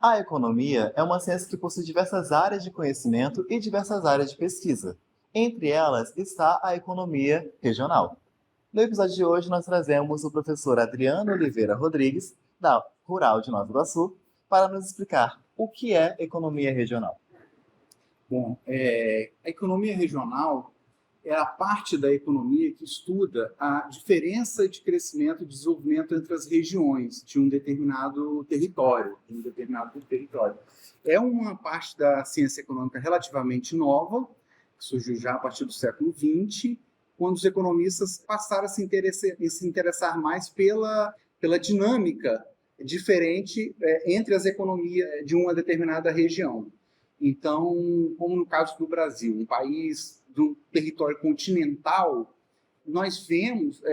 A economia é uma ciência que possui diversas áreas de conhecimento e diversas áreas de pesquisa. Entre elas está a economia regional. No episódio de hoje, nós trazemos o professor Adriano Oliveira Rodrigues, da Rural de Nova Iguaçu, para nos explicar o que é economia regional. Bom, a economia regional é a parte da economia que estuda a diferença de crescimento e desenvolvimento entre as regiões de um determinado território. É uma parte da ciência econômica relativamente nova, que surgiu já a partir do século XX, quando os economistas passaram a se interessar mais pela dinâmica diferente entre as economias de uma determinada região. Então, como no caso do Brasil, um país do território continental, nós vemos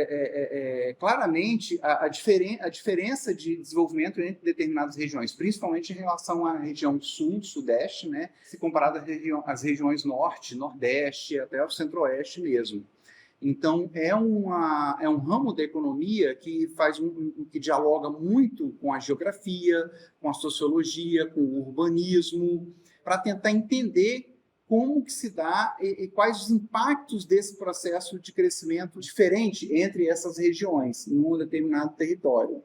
claramente a diferença de desenvolvimento entre determinadas regiões, principalmente em relação à região sul, sudeste, né, se comparado às regiões norte, nordeste, até o centro-oeste mesmo. Então, é um ramo da economia que que dialoga muito com a geografia, com a sociologia, com o urbanismo, para tentar entender como que se dá e quais os impactos desse processo de crescimento diferente entre essas regiões, em um determinado território.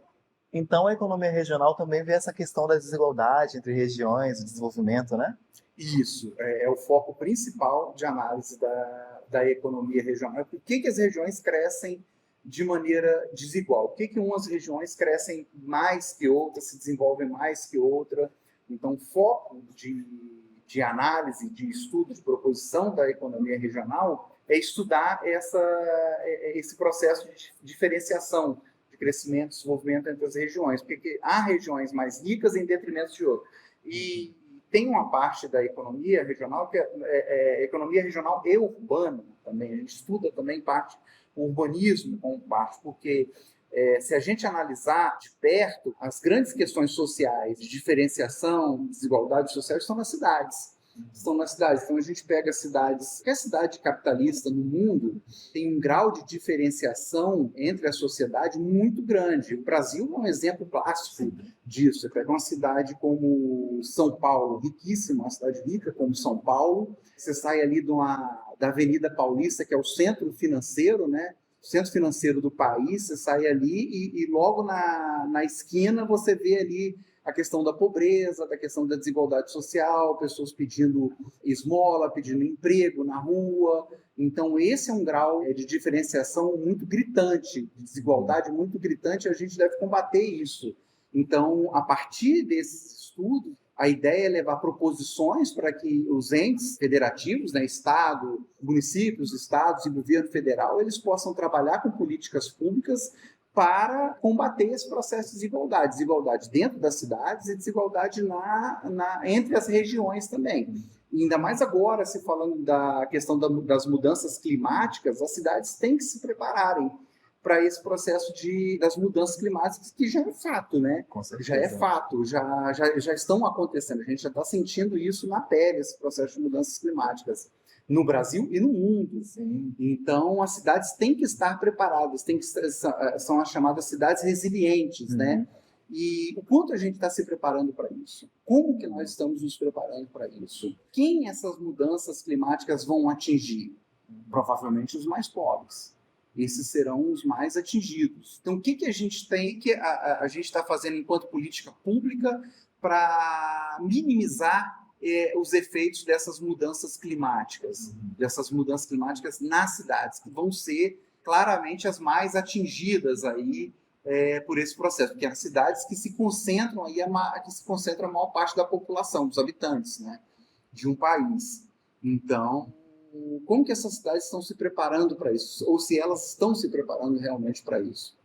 Então, a economia regional também vê essa questão da desigualdade entre regiões, o desenvolvimento, né? Isso é o foco principal de análise da economia regional. Por que as regiões crescem de maneira desigual? Por que umas regiões crescem mais que outras, se desenvolvem mais que outra? Então, o foco de análise, de estudo, de proposição da economia regional é estudar esse processo de diferenciação de crescimento e desenvolvimento entre as regiões, porque há regiões mais ricas em detrimento de outras. E tem uma parte da economia regional que é economia regional e urbana também. A gente estuda também parte o urbanismo como parte, porque se a gente analisar de perto, as grandes questões sociais, de diferenciação, desigualdade social, estão nas cidades. Então, a gente pega cidades, qualquer cidade capitalista no mundo tem um grau de diferenciação entre a sociedade muito grande. O Brasil é um exemplo clássico disso. Você pega uma cidade como São Paulo, riquíssima, uma cidade rica como São Paulo, você sai ali da Avenida Paulista, que é o centro financeiro, né? O centro financeiro do país, você sai ali e logo na esquina você vê ali a questão da pobreza, da questão da desigualdade social, pessoas pedindo esmola, pedindo emprego na rua. Então, esse é um grau de diferenciação muito gritante, de desigualdade muito gritante, e a gente deve combater isso. Então, a partir desses estudos, a ideia é levar proposições para que os entes federativos, né, Estado, municípios, estados e governo federal, eles possam trabalhar com políticas públicas para combater esse processo de desigualdade. Desigualdade dentro das cidades e desigualdade entre as regiões também. E ainda mais agora, se falando da questão das mudanças climáticas, as cidades têm que se prepararem para esse processo das mudanças climáticas, que já é fato, né? Já é fato, já estão acontecendo. A gente já está sentindo isso na pele, esse processo de mudanças climáticas, no Brasil e no mundo. Sim. Então, as cidades têm que estar preparadas, são as chamadas cidades resilientes, né? E o quanto a gente está se preparando para isso? Como que nós estamos nos preparando para isso? Quem essas mudanças climáticas vão atingir? Provavelmente os mais pobres. Esses serão os mais atingidos. Então, o que a gente tem, que a gente está fazendo enquanto política pública para minimizar os efeitos dessas mudanças climáticas nas cidades, que vão ser claramente as mais atingidas aí por esse processo, porque as cidades que se concentram aí, que se concentra a maior parte da população, dos habitantes, né, de um país. Então, como que essas cidades estão se preparando para isso? Ou se elas estão se preparando realmente para isso?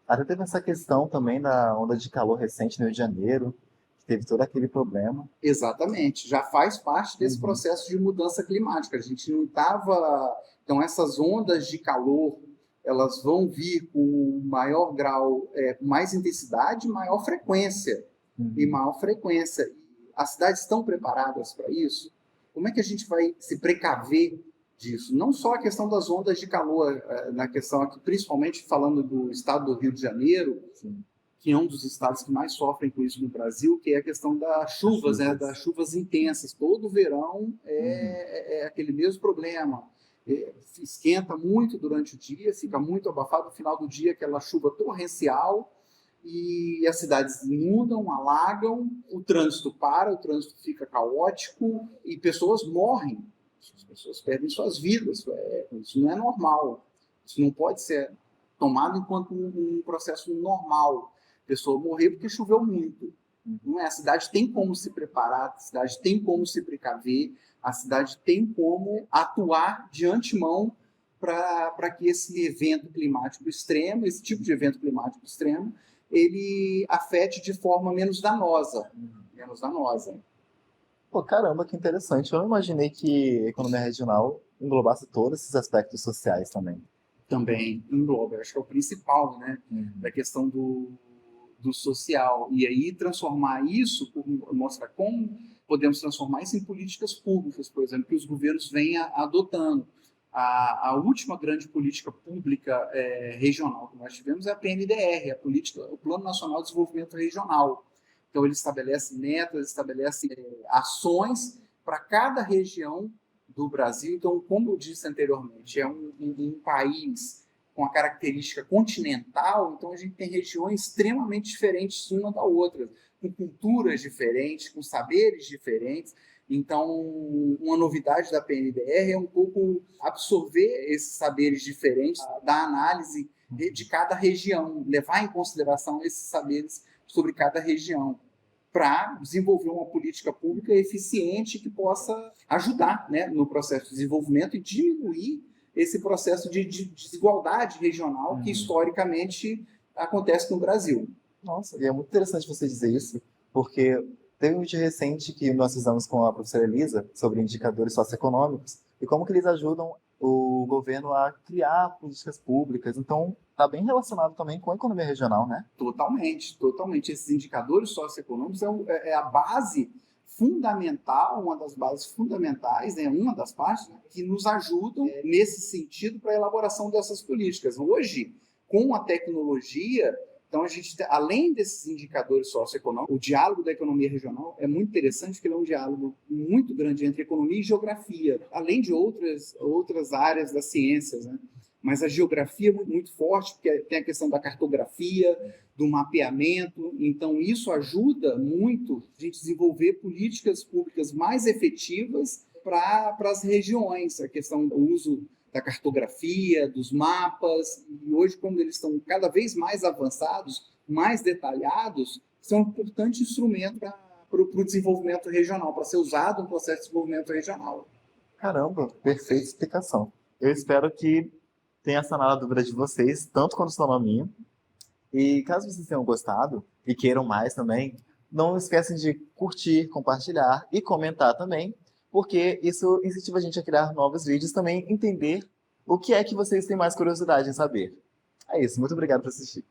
Até teve essa questão também da onda de calor recente no Rio de Janeiro, que teve todo aquele problema. Exatamente, já faz parte desse processo de mudança climática. A gente não estava... Então, essas ondas de calor, elas vão vir com maior grau, mais intensidade, maior frequência. E maior frequência. As cidades estão preparadas para isso? Como é que a gente vai se precaver disso? Não só a questão das ondas de calor, na questão aqui, principalmente falando do estado do Rio de Janeiro, que é um dos estados que mais sofrem com isso no Brasil, que é a questão das chuvas, né? Das chuvas intensas. Todo verão é aquele mesmo problema. Esquenta muito durante o dia, fica muito abafado. No final do dia, aquela chuva torrencial, e as cidades inundam, alagam, o trânsito para, o trânsito fica caótico e pessoas morrem. As pessoas perdem suas vidas. Isso não é normal. Isso não pode ser tomado enquanto um processo normal. A pessoa morrer porque choveu muito. Não é? A cidade tem como se preparar, a cidade tem como se precaver, a cidade tem como atuar de antemão para que esse evento climático extremo, esse tipo de evento climático extremo, ele afete de forma menos danosa. Menos danosa. Pô, caramba, que interessante. Eu não imaginei que a economia regional englobasse todos esses aspectos sociais também. Também engloba, acho que é o principal, né? Da questão do social. E aí transformar isso, mostrar como podemos transformar isso em políticas públicas, por exemplo, que os governos vêm adotando. A última grande política pública regional que nós tivemos é a PNDR, o Plano Nacional de Desenvolvimento Regional. Então, ele estabelece metas, estabelece ações para cada região do Brasil. Então, como eu disse anteriormente, é um país com a característica continental, então a gente tem regiões extremamente diferentes uma da outra, com culturas diferentes, com saberes diferentes. Então, uma novidade da PNDR é um pouco absorver esses saberes diferentes da análise de cada região, levar em consideração esses saberes sobre cada região, para desenvolver uma política pública eficiente que possa ajudar, né, no processo de desenvolvimento e diminuir esse processo de desigualdade regional que historicamente acontece no Brasil. Nossa, e é muito interessante você dizer isso, porque teve um vídeo recente que nós fizemos com a professora Elisa sobre indicadores socioeconômicos e como que eles ajudam o governo a criar políticas públicas. Então, está bem relacionado também com a economia regional, né? Totalmente, totalmente. Esses indicadores socioeconômicos é a base fundamental, uma das bases fundamentais, né, uma das partes, né, que nos ajudam nesse sentido para a elaboração dessas políticas. Hoje, com a tecnologia, então a gente, além desses indicadores socioeconômicos, o diálogo da economia regional é muito interessante, porque ele é um diálogo muito grande entre economia e geografia, além de outras áreas das ciências, né? Mas a geografia é muito forte, porque tem a questão da cartografia, do mapeamento. Então, isso ajuda muito a gente desenvolver políticas públicas mais efetivas para as regiões. A questão do uso da cartografia, dos mapas. E hoje, quando eles estão cada vez mais avançados, mais detalhados, são um importante instrumento para o desenvolvimento regional, para ser usado no processo de desenvolvimento regional. Caramba, perfeita explicação. Eu espero que tenha sanado a dúvida de vocês, tanto quanto está na minha. E caso vocês tenham gostado e queiram mais também, não esquecem de curtir, compartilhar e comentar também, porque isso incentiva a gente a criar novos vídeos, também entender o que é que vocês têm mais curiosidade em saber. É isso, muito obrigado por assistir.